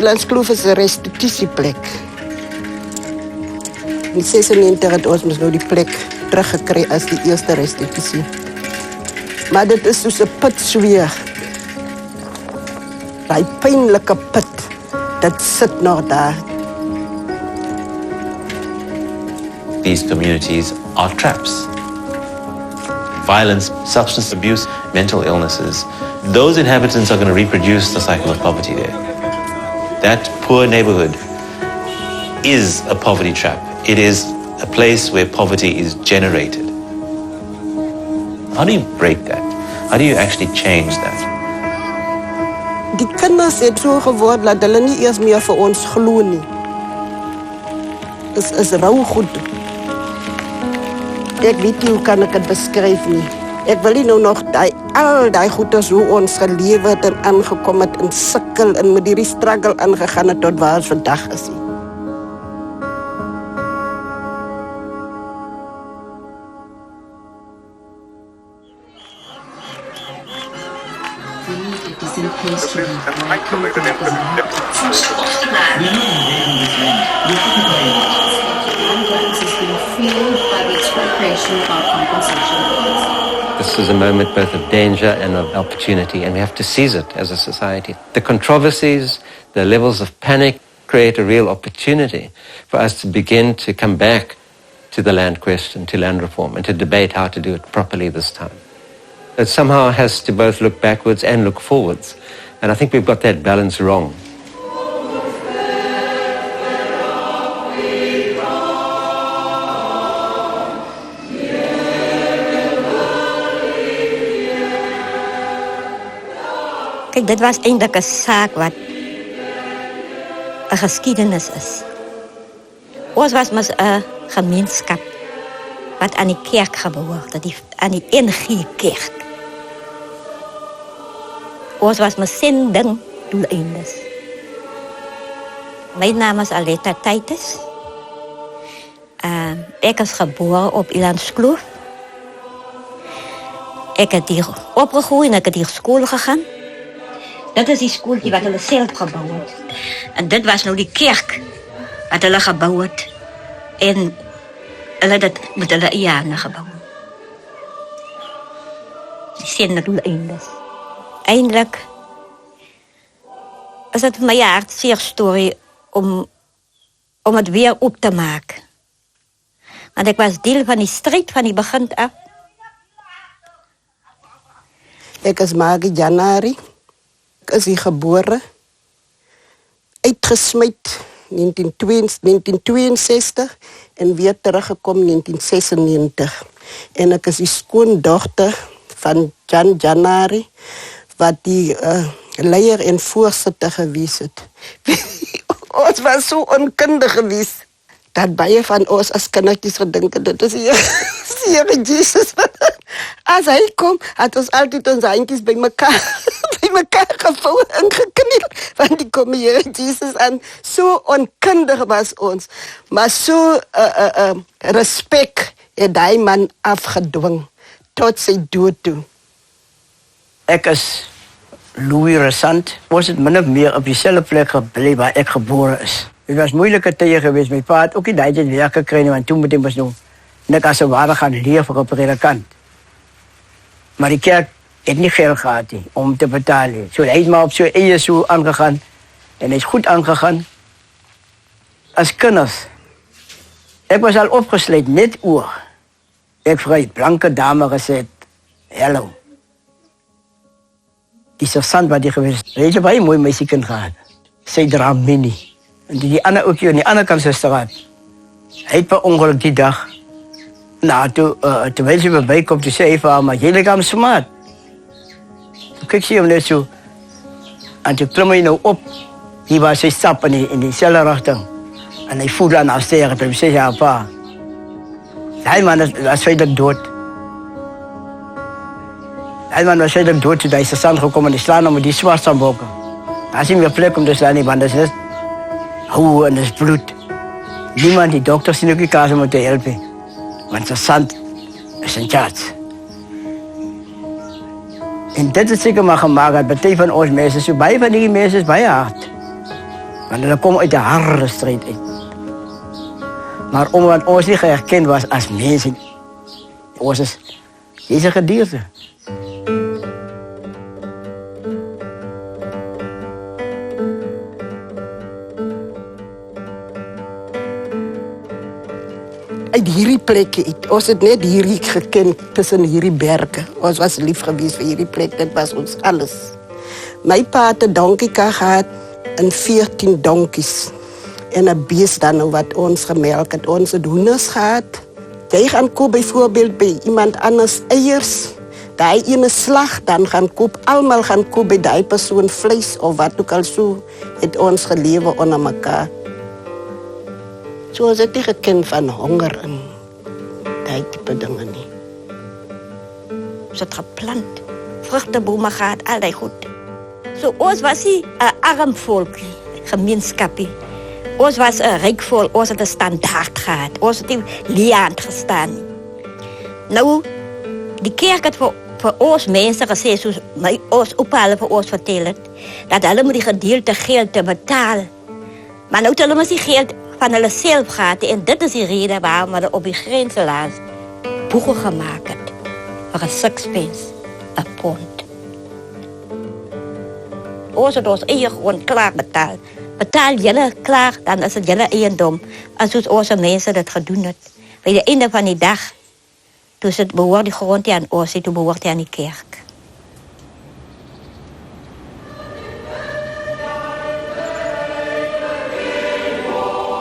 Elandskloof is 'n restitusieplek. In 96 het ons mos nou die plek teruggekry as die eerste restitusie. Maar dit is soos 'n pitsweer. Daai pynlike put, dit sit nog daar. These communities are traps. Violence, substance abuse, mental illnesses. Those inhabitants are going to reproduce the cycle of poverty there. That poor neighborhood is a poverty trap. It is a place where poverty is generated. How do you break that? How do you actually change that? Die kinders het so geword dat hulle nie eers meer vir ons glo nie. Dit is rou goed. Ek weet nie hoe kan ek dit beskryf nie. Ek wil nie nou nog al die goeders hoe ons gelewe het en aangekom het en sukkel en met die struggle aangegaan het tot waar ons vandag is. This is a moment both of danger and of opportunity, and we have to seize it as a society. The controversies, the levels of panic create a real opportunity for us to begin to come back to the land question, to land reform, and to debate how to do it properly this time. It somehow has to both look backwards and look forwards, and I think we've got that balance wrong. Kijk, dit was eindelijk een zaak wat een geschiedenis is. Ons was met een gemeenschap wat aan die kerk gebehoorde, aan die NG Kerk. Ons was met zending doeleindes. Mijn naam is Aletta Titus. Ik is geboren op Elandskloof. Ik heb hier opgegroeid en ik heb hier school gegaan. Dat is die schooltje wat hulle zelf gebouwd het. En dit was nou die kerk wat hulle gebouwd het. En hulle het met hulle jaren gebouwd. Die zijn doeleindes. Eindelijk is het voor mij een hartzeer story om het weer op te maken. Want ik was deel van die strijd van die begin af. Ik is Magie Januari. Ik is hier geboren. Uitgesmyt 1962 en weer teruggekomen 1996. En ik is die schoondochter van Jan Januari, wat die leier en voorzitter geweest het. Ons was zo onkundig geweest, dat baie van ons als kindertjes gedinken, dat is hier Jezus. Als hij komt, had ons altijd onze handjes bij elkaar gevouwen en geknield. Want die komen hier Jezus aan. Zo onkundig was ons. Maar zo respect heeft die man afgedwongen. Tot zijn dood toe. Ik is Louis Resant. Was het min of meer op diezelfde plek gebleven waar ik geboren is. Het was moeilijke tijden geweest. Mijn pa had ook die tijd werk gekregen. Want toen moet hij nog net als ze waren gaan leven op de predikant. Maar die kerk heeft niet geld gehad om te betalen. Zo hij is maar op zijn eigen zo aangegaan. En hij is goed aangegaan. Als kinders. Ik was al opgesleid, net oor. Ik heb voor een blanke dame gezegd. Hallo. Die sergeant wat die geweest. Hij heeft een baie mooi meisjekind gehad. Zij draagt mini. En die andere ook hier aan die andere kant van de straat. Hij heeft per ongeluk die dag. Nou, terwijl ze me bijkomt, toen zei hij van haar, maar jullie gaan smaad. Toen keek ze hem net zo. En toen klom hij nou op. Die was hij stappen in diezelfde richting. En hij voelde aan haar steren. Toen zei hij, pa. Hij man was feitelijk dood. Hij man was feitelijk dood toen hij is de stand gekomen en die slaan om die zwart aan bokken. Hij is niet meer plek om te slaan, want dat is net hoe en dat is bloed. Niemand, die dokters die ook die kaas moeten helpen. Want de zand is een charge. En dit is zeker maar gemaakt. Het betekent van ons mensen, zo bij van die mensen is bij hard. Want hulle kom uit 'n harde stryd uit. Maar omdat ons nie geherken was as mense, ons is deze gedierte. Uit hierdie plekke uit. Ons het net hierdie geken tussen hierdie berge. Ons was lief geweest vir hierdie plek, dit was ons alles. My pa het 'n donkieka gehad en 14 donkies. En 'n bees dan wat ons gemelk het. Ons het hoenders gehad. Jy gaan koop byvoorbeeld by iemand anders eiers. Daai ene slag, dan gaan koop, almal gaan koop by daai persoon vleis of wat ook al so het ons gelewe onder mekaar. So ons het nie geken van honger en die type dinge nie. Ons het geplant, vruchtebome gehad, al die goed. So ons was nie 'n arm volk, gemeenskapie. Ons was 'n ryk volk, ons het 'n standaard gehad. Ons het nie liaand gestaan. Nou, die kerk het vir ons mense gesê, soos ons oupa hulle vir ons vertel het, dat hulle moet die gedeelte geld te betaal. Maar nou het hulle mos die geld van hulle self gehad. En dit is die rede waarom hulle op die grenselaars boeken gemaakt het. Voor een 6 pence, een pond. Ons het ons eie gewoon klaar betaald. Betaal jullie klaar, dan is het jullie eiendom. En zoals onze mensen dat gedaan het. Bij het einde van die dag, toen het behoort die grond aan ons, toen behoort aan die kerk.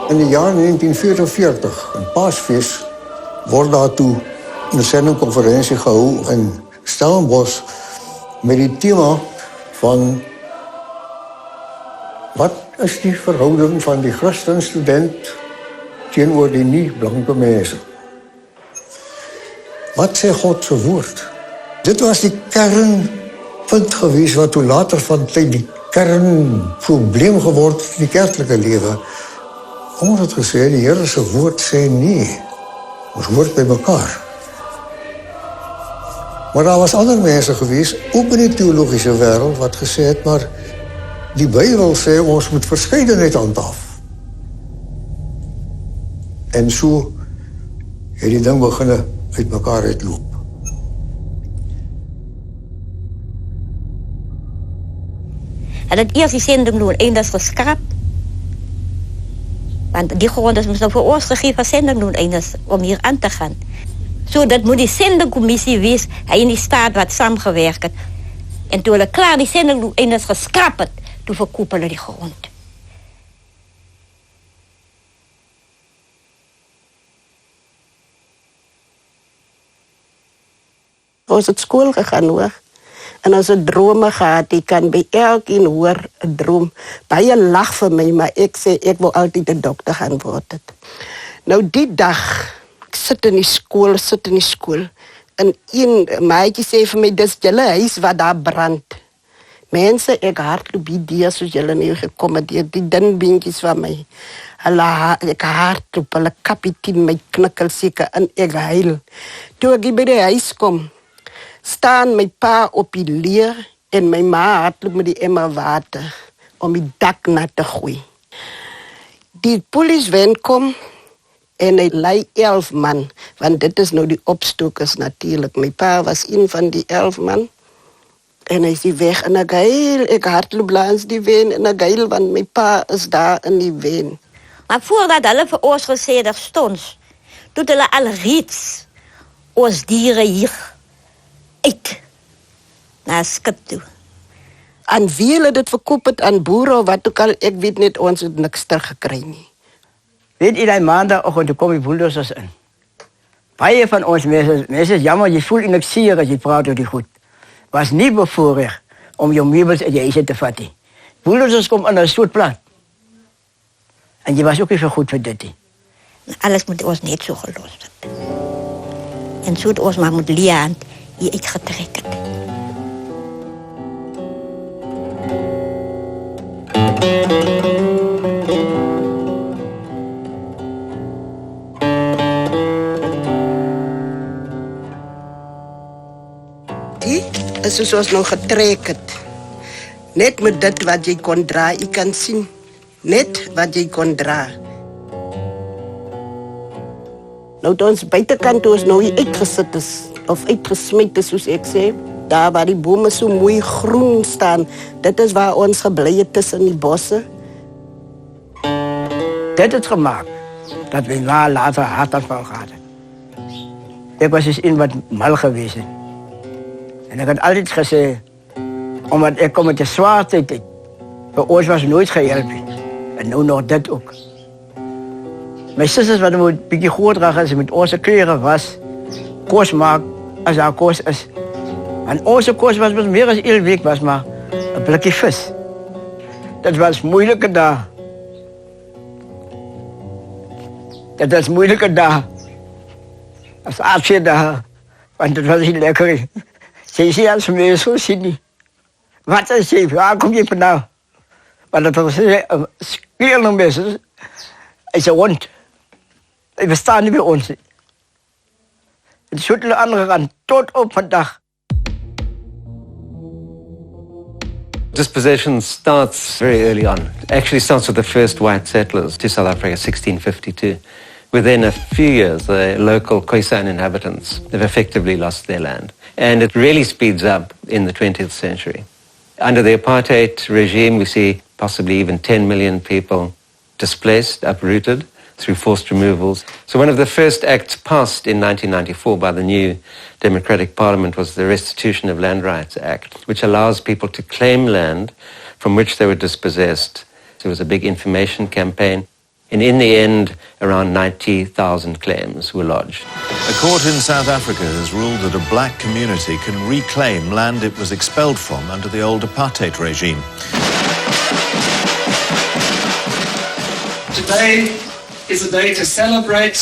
In die jaar 1944, een Paasfeest, wordt daar toe een zendingconferentie gehouden in Stellenbosch met het thema van wat is die verhouding van die christenstudent teenoor die niet-blanke mensen? Wat zegt God zijn woord? Dit was die kernpunt geweest wat toen later van tijd die kernprobleem geworden in die kerkelijke leven. Ons het gesê, die Here se woord sê nee. Ons hoort by mekaar. Maar daar was ander mense gewees, ook in die teologiese wêreld, wat gesê het, maar die Bybel sê ons moet verskeidenheid handhaaf. En so het die ding beginne uit mekaar uitloop. En het eerst die zending doen, eindig geskrapt. Want die grond is nou voor ons gegeven zending doen eindig om hier aan te gaan. Zo dat moet die zendingcommissie wees, hij in die staat wat samengewerkt. En toen we klaar die zending doen eindig geskrapt, toen verkopen we die grond. Ons het school gegaan hoor. En ons het drome gehad. Ik kan bij elkeen hoor een droom. Baie lag vir my, maar ek sê ek wil altyd 'n dokter gaan word. Nou die dag, ek sit in die skool. En een meisje sê vir my, dis julle huis wat daar brand. Mense, ek hardloop die soos julle nie gekom het, die dun beentjies van my. Ek hardloop, hulle kapitein my knikkel seker en ek huil. Toe ek by die huis kom, staan my pa op die leer en my ma hardloop met die emmer water om die dak nat te gooi. Die polisiewen kom en hy lei 11 man, want dit is nou die opstokers natuurlijk. My pa was een van die 11 man en hy is die weg en ek hardloop langs die wen en ek huil, want my pa is daar in die wen. Maar voordat hulle vir ons gesê het stond, doet hulle al reeds ons dieren hier uit naar skip toe. Aan wie hulle dit verkoop het, aan boere of wat ook al, ek weet net, ons het niks teruggekry nie. Weet jy, die maandagoggend, toe kom die bulldozers in. Baie van ons mense is jammer, jy voel eintlik seer as jy praat oor die goed. Was nie bevoorrecht om jou meubels uit jy huis te vat nie. Bulldozers kom in 'n soort plat. En jy was ook nie so goed vir dit nie. Alles moet ons net so gelos word. En so het ons maar moet leer hier uitgetrek het. Die is soos ons nou getrek het. Net met dit wat jy kon dra, jy kan sien net wat jy kon dra. Nou toe ons buitekant toe ons nou hier uitgesit is, of uitgesmyt is soos ek sê, daar waar die bome so mooi groen staan, dit is waar ons gebly het tussen die bosse. Dit het gemaakt dat we later hartaanval gehad hebben. Ik was dus in wat mal geweest. En ik had altijd gezegd, omdat ik kom met de zwaar tijd. Bij ons was nooit gehelpen. En nu nog dit ook. Mijn zusters wat een beetje goed dragen, ze met onze kleren was, kost maakt als haar kost is. En onze kost was meer dan 1 week, was maar een blikje vis. Dat was moeilijker daar. Dat was moeilijker daar. Als afscheid daar. Want het was niet lekker. Ze zei als me zo zien. Wat is ze? Waar kom je vandaan? Want het was een kleine mensen. Is een hond. Die bestaan niet bij ons. Het is de andere kant tot op vandaag. Dispossession starts very early on. It actually starts with the first white settlers to South Africa, 1652. Within a few years, the local Khoisan inhabitants have effectively lost their land. And it really speeds up in the 20th century. Under the apartheid regime, we see possibly even 10 million people displaced, uprooted through forced removals. So one of the first acts passed in 1994 by the new Democratic Parliament was the Restitution of Land Rights Act, which allows people to claim land from which they were dispossessed. There was a big information campaign. And in the end, around 90,000 claims were lodged. A court in South Africa has ruled that a black community can reclaim land it was expelled from under the old apartheid regime. Today is a day to celebrate.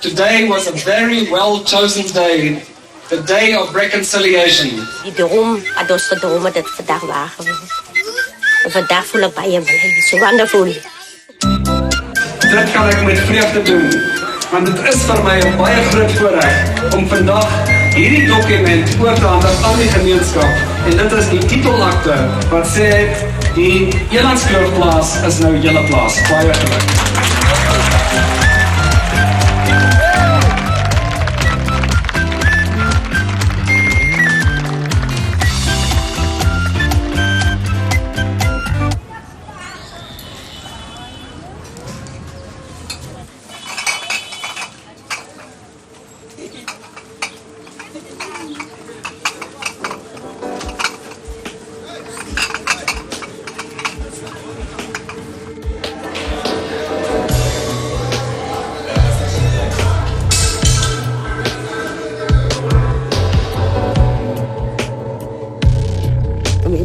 Today was a very well-chosen day, the day of reconciliation. Die droom, had ons gedroomd dat het vandaag waar geweest. En vandaag voel ik bij je blij. So wonderful. Dit kan ek met vreugde doen, want dit is vir my 'n baie groot voorreg om vandag hierdie dokument oor te handig aan die gemeenskap. En dit is die titelakte wat sê die Elandskloofplaas is nou julle plaas. Baie geluk.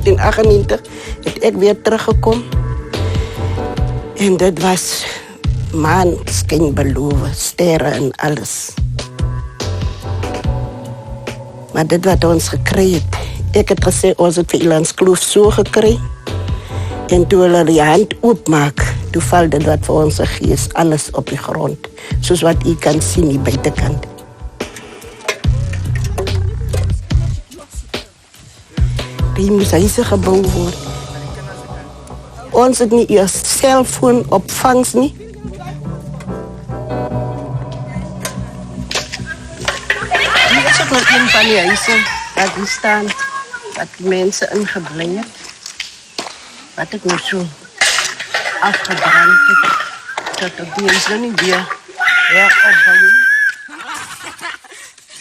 In 1998 het ek weer teruggekom. En dit was maan skyn beloof, sterre en alles. Maar dit wat ons gekry het, ek het gesê ons het vir Elandskloof so gekry. En toe hulle die hand oopmaak, toe val dit wat vir ons gegee is, alles op die grond. Soos wat u kan sien die buitekant. Die moes huise gebou word. Ons het nie eers selfoon opvangs nie. Hier is ook nog een van die huise wat hier staan, wat die mense ingebly het. Wat ek nou so afgebrand het. Tot op die is nou nie weer opbouw.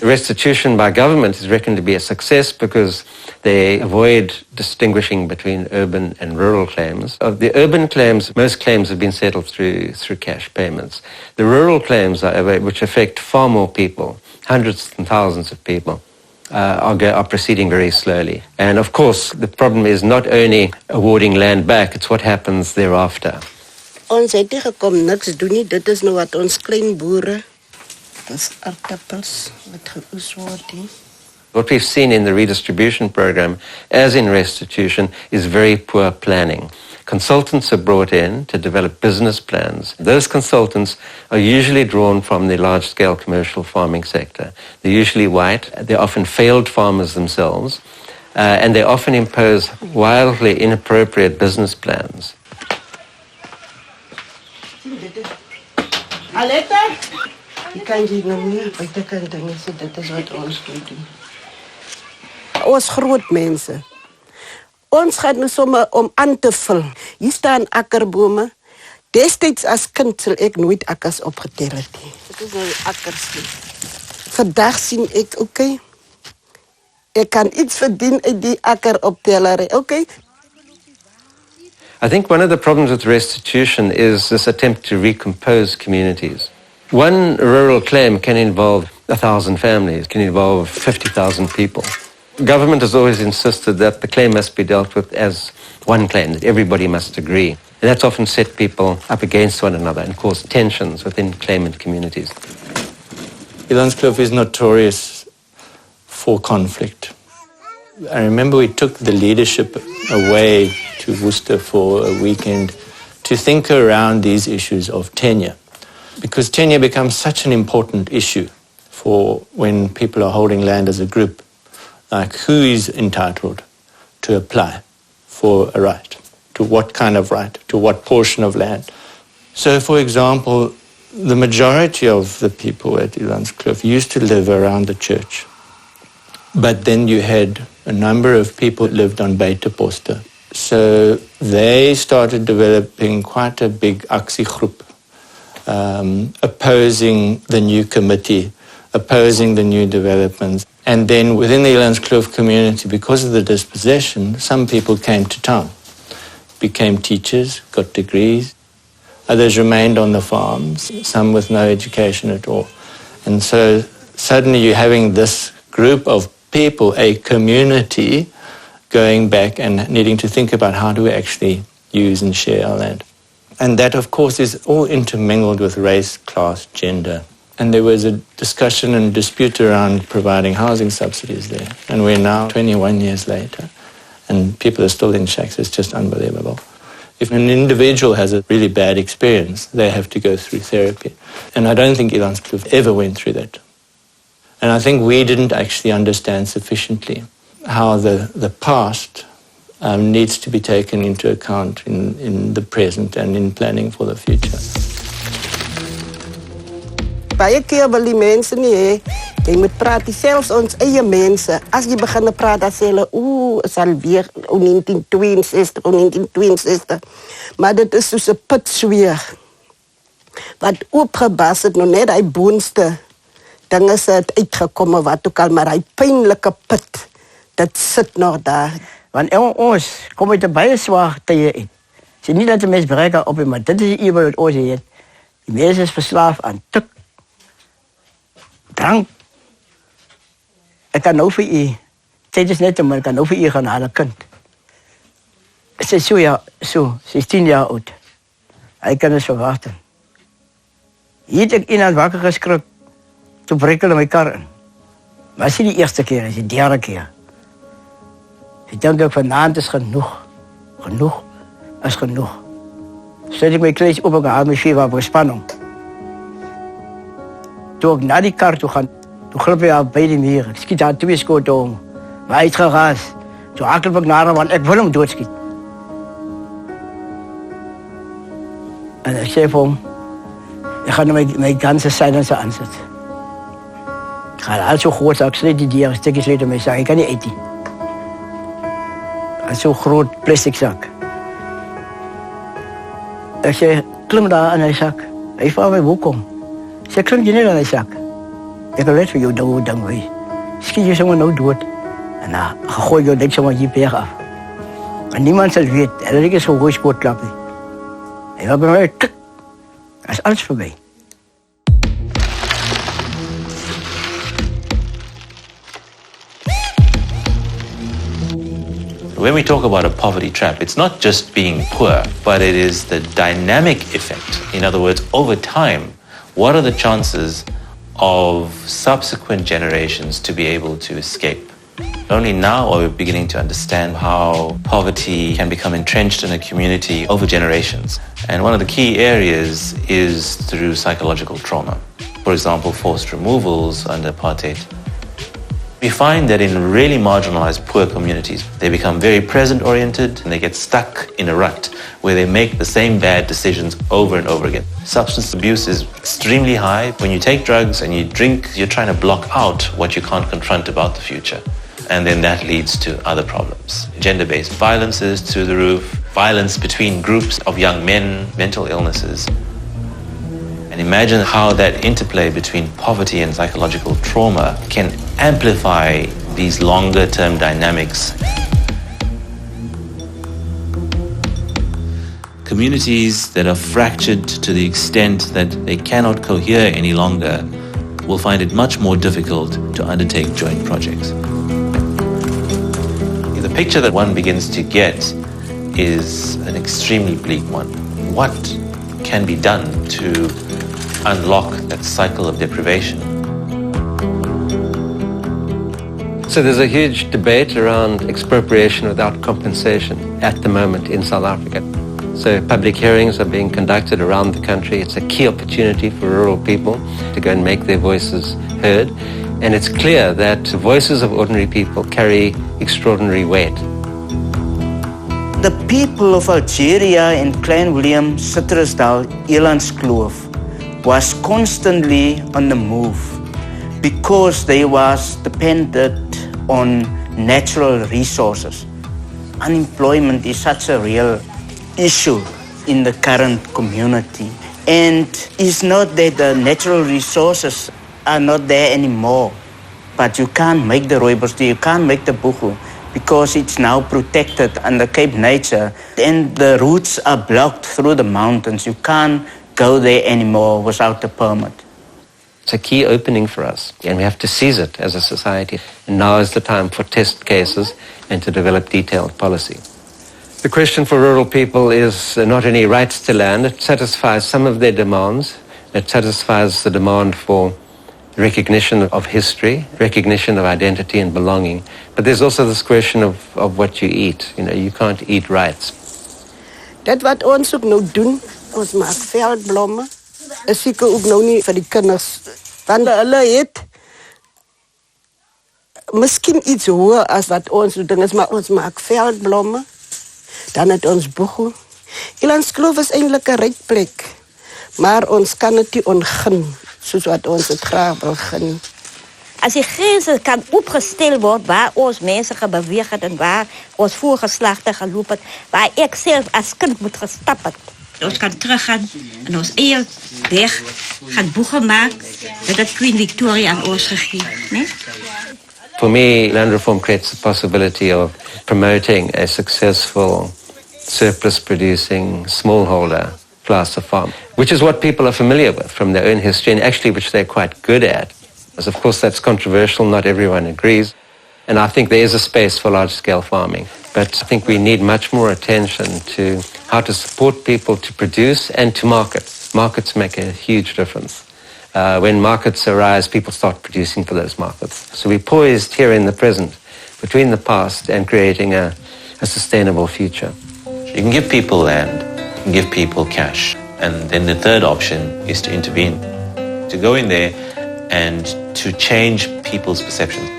Restitution by government is reckoned to be a success because they avoid distinguishing between urban and rural claims. Of the urban claims, most claims have been settled through cash payments. The rural claims, however, which affect far more people, hundreds and thousands of people, are proceeding very slowly. And of course, the problem is not only awarding land back, it's what happens thereafter. Ons het nie gekom niks doen nie, dit is nou wat ons klein boere. Dis aardappels wat geoes word nie. What we've seen in the redistribution program, as in restitution, is very poor planning. Consultants are brought in to develop business plans. Those consultants are usually drawn from the large-scale commercial farming sector. They're usually white. They're often failed farmers themselves, and they often impose wildly inappropriate business plans. Aletta? Je kan hier nou meer buitekant dinge, so dit is wat ons moet doen. Ons groot mense. Ons gaan nou sommer om aan te vul. Hier staan akkerbome. Destyds as kind sal ek nooit akkers opgetel het nie. Dit is nou akkers nie. Vandag sien ek, okay, ek kan iets verdien uit die akker optellery, okay? I think one of the problems with restitution is this attempt to recompose communities. One rural claim can involve 1,000 families, can involve 50,000 people. Government has always insisted that the claim must be dealt with as one claim, that everybody must agree. And that's often set people up against one another and cause tensions within claimant communities. Elandskloof is notorious for conflict. I remember we took the leadership away to Worcester for a weekend to think around these issues of tenure, because tenure becomes such an important issue for when people are holding land as a group, like who is entitled to apply for a right, to what kind of right, to what portion of land. So, for example, the majority of the people at Elandskloof used to live around the church. But then you had a number of people who lived on Buiteposte. So they started developing quite a big actiegroep, opposing the new committee, opposing the new developments. And then within the Elandskloof community, because of the dispossession, some people came to town, became teachers, got degrees. Others remained on the farms, some with no education at all. And so suddenly you're having this group of people, a community, going back and needing to think about how do we actually use and share our land. And that, of course, is all intermingled with race, class, gender. And there was a discussion and dispute around providing housing subsidies there. And we're now 21 years later, and people are still in shacks. It's just unbelievable. If an individual has a really bad experience, they have to go through therapy. And I don't think Elandskloof ever went through that. And I think we didn't actually understand sufficiently how the past needs to be taken into account in the present and in planning for the future. Baie keer wil die mense nie hê, jy moet praat, selfs ons eie mense, as jy begin te praat, dan sê hulle, is alweer 1962, 1962. Maar dit is soos 'n pitsweer, wat oopgebas het, nou net die boonste dinge het uitgekom, wat ook al, maar die pynlike pit, dit sit nog daar. Want ons kom uit 'n baie swaar tye uit. Sê nie dat die mens bereik op, maar dit is die wat ons het. Die mense is verslaaf aan tik, drank. Ek kan nou vir u, dit is net maar ek kan nou vir u gaan haal 'n kind. Sy is sy is 10 jaar oud. Hy kan dus verwachten. Hier het ek iemand wakker geskrik, toe breek hulle my kar in. Maar is nie die eerste keer, is die derde keer. Ek dink ek vanaand is genoeg. Genoeg is genoeg. Sluit ek my kleedje op, ek haal my 4 wapen spanning. Toe ek na die kar toe gaan, toe glip hy op by die muur. Ek skiet daar 2 skote om. Maar hy het geraas. Toe hakel ek naar hom, want ek wil hom doodskiet. En ek sê vir hom, ek gaan my ganse silencer aansit. Ek gaan al so groot, ek sluit die deur, stukjes uit in my zak. Ek kan nie eet nie. Al so groot plastic zak. Ek sê, klim daar in die zak. Hy vraag my, hoekom? Ek sê, klim jy nie in die zak? Ek wil net vir jou ding wees. Skiet jy sommer nou dood. En dan gooi jou dit sommer hier berg af. En niemand sal weet, hulle het nie so goeie spootklap nie. Hy wil by my, klik. Dat is alles voorbij. When we talk about a poverty trap, it's not just being poor, but it is the dynamic effect. In other words, over time, what are the chances of subsequent generations to be able to escape? Only now are we beginning to understand how poverty can become entrenched in a community over generations. And one of the key areas is through psychological trauma. For example, forced removals under apartheid. We find that in really marginalized poor communities, they become very present-oriented and they get stuck in a rut where they make the same bad decisions over and over again. Substance abuse is extremely high. When you take drugs and you drink, you're trying to block out what you can't confront about the future. And then that leads to other problems. Gender-based violence is through the roof, violence between groups of young men, mental illnesses. And imagine how that interplay between poverty and psychological trauma can amplify these longer-term dynamics. Communities that are fractured to the extent that they cannot cohere any longer will find it much more difficult to undertake joint projects. The picture that one begins to get is an extremely bleak one. What can be done to unlock that cycle of deprivation? So there's a huge debate around expropriation without compensation at the moment in South Africa. So public hearings are being conducted around the country. It's a key opportunity for rural people to go and make their voices heard. And it's clear that the voices of ordinary people carry extraordinary weight. The people of Algeria in Klein Willem, Citrusdal, Elandskloof was constantly on the move because they was dependent on natural resources. Unemployment is such a real issue in the current community. And it's not that the natural resources are not there anymore, but you can't make the rooibos, you can't make the buchu because it's now protected under Cape Nature and the routes are blocked through the mountains. You can't go there anymore without a permit. It's a key opening for us and we have to seize it as a society. And now is the time for test cases and to develop detailed policy. The question for rural people is not any rights to land. It satisfies some of their demands. It satisfies the demand for recognition of history, recognition of identity and belonging. But there's also this question of what you eat. You know, you can't eat rights. Dat wat ons ook nou doen, ons maak veldblomme, is seker ook nou nie vir die kinders. Want hulle het miskien iets hoër as wat ons doen is, maar ons maak veldblomme. Dan het ons boego. Elandskloof is eintlik 'n ryk plek, maar ons kan dit nie ontgin soos wat ons dit graag wil geniet. As die grense kan opgestel word waar ons mense gebeweeg het en waar ons voorgeslagte geloop het, waar ek self as kind moet gestap het. Ons kan teruggaan en ons eie weg gaan boege maak. Dat het Queen Victoria aan ons gegee, né? For me, land reform creates the possibility of promoting a successful surplus-producing smallholder class of farm, which is what people are familiar with from their own history and actually which they're quite good at. As of course that's controversial, not everyone agrees, and I think there is a space for large-scale farming. But I think we need much more attention to how to support people to produce and to market. Markets make a huge difference. When markets arise, people start producing for those markets. So we're poised here in the present between the past and creating a sustainable future. You can give people land, you can give people cash, and then the third option is to intervene, to go in there and to change people's perceptions.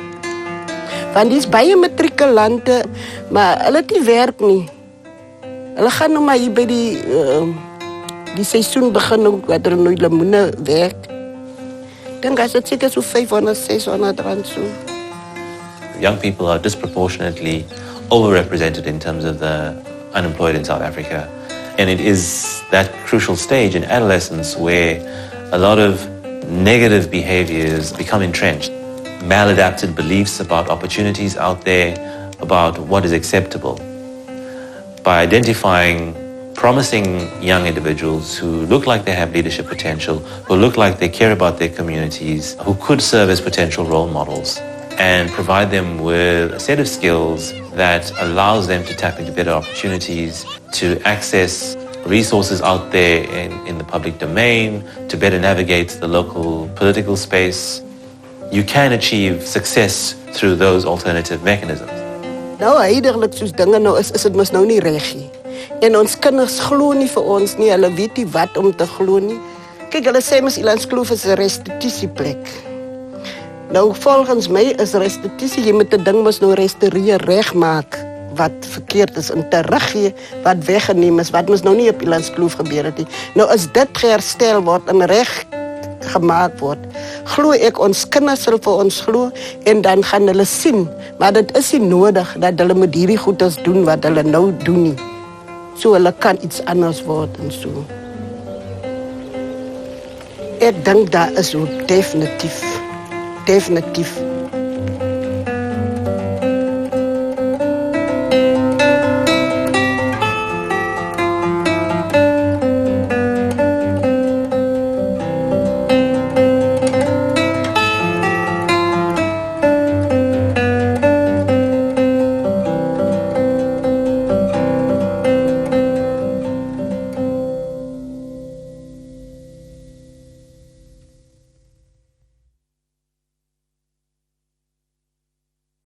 Want dis baie matrikulante, maar hulle het nie werk nie. Hulle gaan nou maar hier by die seisoen begin ook wat hulle nou lemoene werk. Dink as dit seker so 500, 600 rand so. Young people are disproportionately overrepresented in terms of the unemployed in South Africa. And it is that crucial stage in adolescence where a lot of negative behaviors become entrenched. Maladapted beliefs about opportunities out there, about what is acceptable. By identifying promising young individuals who look like they have leadership potential, who look like they care about their communities, who could serve as potential role models, and provide them with a set of skills that allows them to tap into better opportunities, to access resources out there in the public domain, to better navigate the local political space. You can achieve success through those alternative mechanisms. Nou, heidiglik soos dinge nou is dit mos nou nie reg nie. En ons kinders glo nie vir ons nie, hulle weet nie wat om te glo nie. Kyk, hulle sê mos Elandskloof is 'n restituisieplek. Nou volgens my is restituisie, jy moet 'n ding mos nou restaureer, regmaak wat verkeerd is en teruggee wat weggeneem is, wat mos nou nie op Elandskloof gebeur het nie. Nou as dit geherstel word en reg gemaak word, glo ek ons kinders sal vir ons glo en dan gaan hulle sien, maar dit is nie nodig dat hulle met hierdie goeders doen wat hulle nou doen nie. So hulle kan iets anders word en so. Ek dink daar is ook definitief